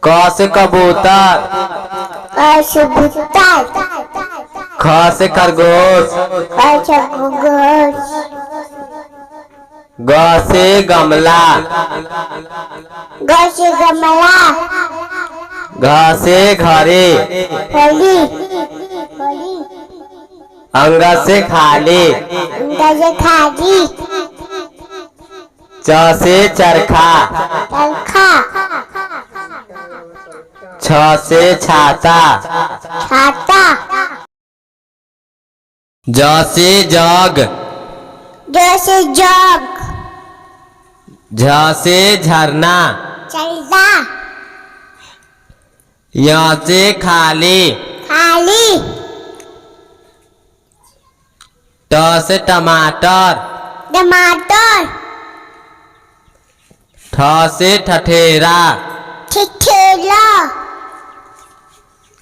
क से कबूतर। क से भुट्टा। ख से खरगोश। ग से खरगोश। ग से गमला। ग से गमला। घ से घड़ी। घड़ी। अंग से खाली। अंग से खाली। च से चरखा। चरखा। छ से छाता। छाता। ज से जग। ज से जग। झ से झरना। झरना। य से खाली। खाली। ट से टमाटर। टमाटर। ठ से ठठेरा। ठठेरा।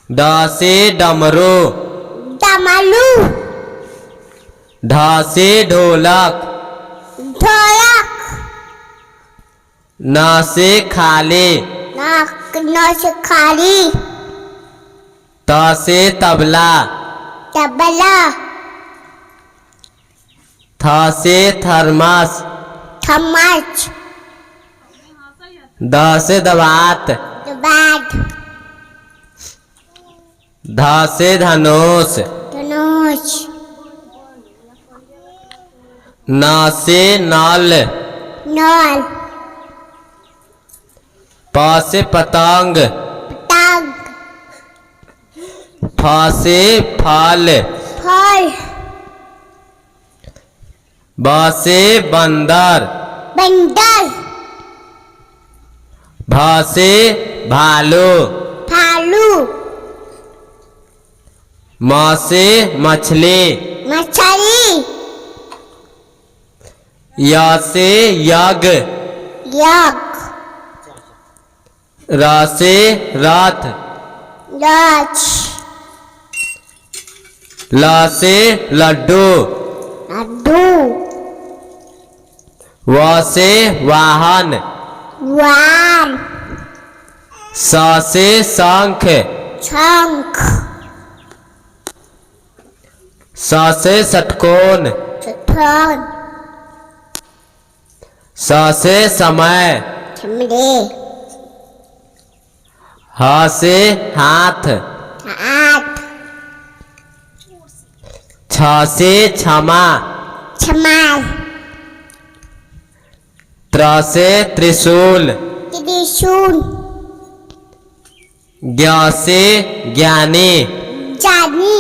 ड से डमरू। डमरू। ढ से ढोलक। ढोलक। न से खाली। न से खाली। त से तबला। तबला। थ से थर्मस। थर्मस। द से दवात। दवात। ध से धनुष। धनुष। न से नल। नल। प से पतंग। पतंग। फ से फल। फल। ब से बंदर। बंदर। भ से भालू। भालू। म से मछली। मछली। य से यज्ञ। यज्ञ। र से रथ। रथ। ल से लड्डू। लड्डू। व से वाहन। वाहन। स से शंख। शंख। स से षटकोण। षटकोण। स से समय। समय। ह से हाथ। हाथ। छ से क्षमा। क्षमा। त्र से त्रिशूल। त्रिशूल। ज्ञ से ज्ञानी। ज्ञानी।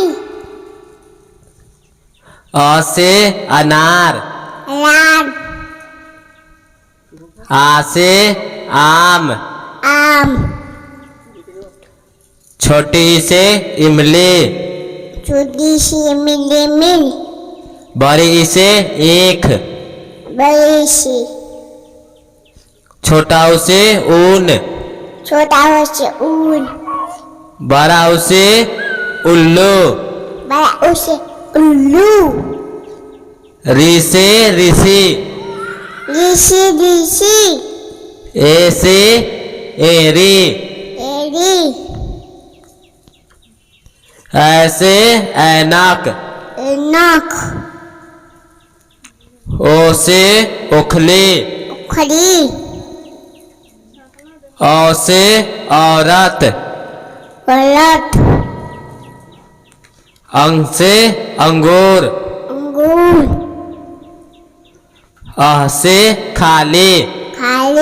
अ से अनार। अनार। आ से आम। आम। छोटी से इमली। छोटी सी मिल। बड़ी से ईख। बड़ी सी। छोटा से ऊन। छोटा से ऊन। बड़ा से उल्लू। बड़ा से उल्लू। ऋ से ऋषि। ऋषि। ऋषि। ए से एरी। एरी। ऐसे ऐनक। ऐनक। ओ से ओखली। ओखली। औ से औरत। औरत। अंग से अंगूर। अंगूर। अह से खाली। खाली।